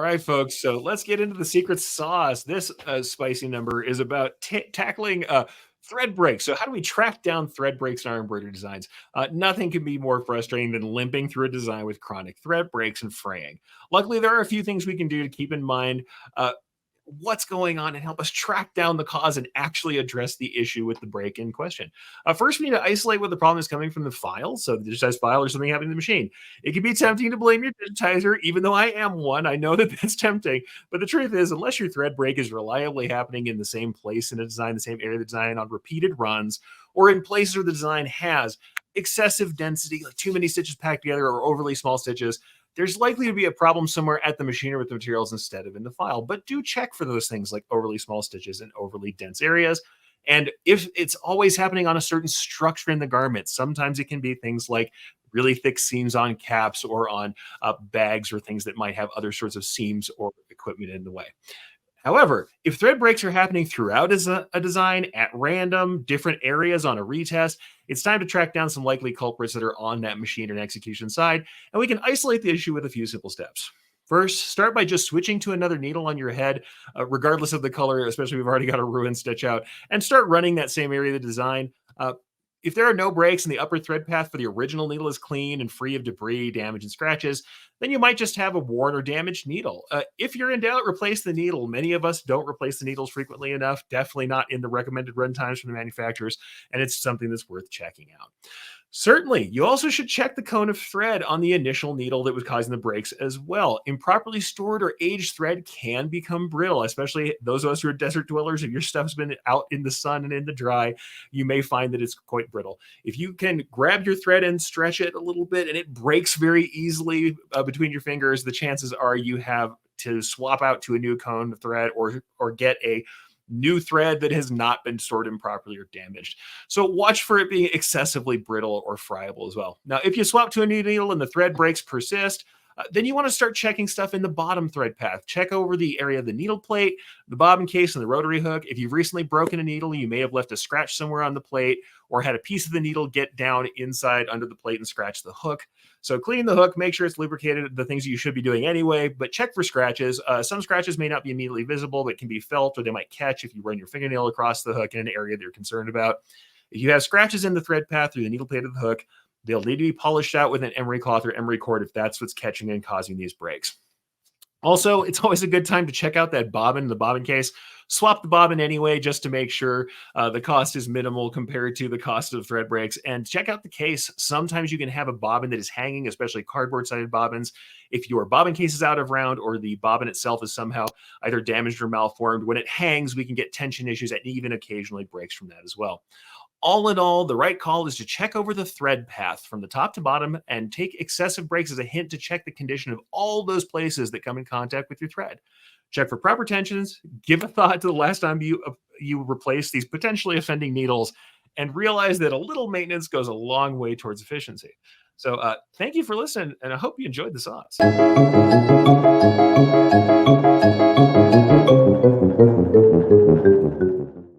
right, folks. So let's get into the secret sauce. This spicy number is about tackling thread breaks. So, how do we track down thread breaks in our embroidery designs? Nothing can be more frustrating than limping through a design with chronic thread breaks and fraying. Luckily, there are a few things we can do to keep in mind. What's going on and help us track down the cause and actually address the issue with the break in question. First, we need to isolate what the problem is coming from the file. So, the digitized file or something happening in the machine. It can be tempting to blame your digitizer, even though I am one. I know that that's tempting. But the truth is, unless your thread break is reliably happening in the same place in a design, the same area of the design on repeated runs, or in places where the design has excessive density, like too many stitches packed together or overly small stitches, there's likely to be a problem somewhere at the machine or with the materials instead of in the file. But do check for those things like overly small stitches and overly dense areas. And if it's always happening on a certain structure in the garment, sometimes it can be things like really thick seams on caps or on bags or things that might have other sorts of seams or equipment in the way. However, if thread breaks are happening throughout a design at random, different areas on a retest, it's time to track down some likely culprits that are on that machine and execution side, and we can isolate the issue with a few simple steps. First, start by just switching to another needle on your head, regardless of the color, especially if we've already got a ruined stitch out, and start running that same area of the design. If there are no breaks and the upper thread path for the original needle is clean and free of debris, damage, and scratches, then you might just have a worn or damaged needle. If you're in doubt, replace the needle. Many of us don't replace the needles frequently enough, definitely not in the recommended run times from the manufacturers, and it's something that's worth checking out. Certainly, you also should check the cone of thread on the initial needle that was causing the breaks as well. Improperly stored or aged thread can become brittle, especially those of us who are desert dwellers. If your stuff's been out in the sun and in the dry, you may find that it's quite brittle. If you can grab your thread and stretch it a little bit and it breaks very easily between your fingers, the chances are you have to swap out to a new cone thread or get a new thread that has not been stored improperly or damaged. So watch for it being excessively brittle or friable as well. Now, if you swap to a new needle and the thread breaks persist, then you want to start checking stuff in the bottom thread path. Check over the area of the needle plate, the bobbin case, and the rotary hook. If you've recently broken a needle, you may have left a scratch somewhere on the plate or had a piece of the needle get down inside under the plate and scratch the hook. So clean the hook, make sure it's lubricated, the things you should be doing anyway, but check for scratches. Some scratches may not be immediately visible, but can be felt or they might catch if you run your fingernail across the hook in an area that you're concerned about. If you have scratches in the thread path through the needle plate of the hook, they'll need to be polished out with an emery cloth or emery cord if that's what's catching and causing these breaks. Also, it's always a good time to check out that bobbin, the bobbin case. Swap the bobbin anyway, just to make sure the cost is minimal compared to the cost of thread breaks. And check out the case. Sometimes you can have a bobbin that is hanging, especially cardboard-sided bobbins. If your bobbin case is out of round or the bobbin itself is somehow either damaged or malformed, when it hangs, we can get tension issues and even occasionally breaks from that as well. All in all, the right call is to check over the thread path from the top to bottom and take excessive breaks as a hint to check the condition of all those places that come in contact with your thread. Check for proper tensions, give a thought to the last time you replace these potentially offending needles, and realize that a little maintenance goes a long way towards efficiency. So thank you for listening, and I hope you enjoyed the sauce.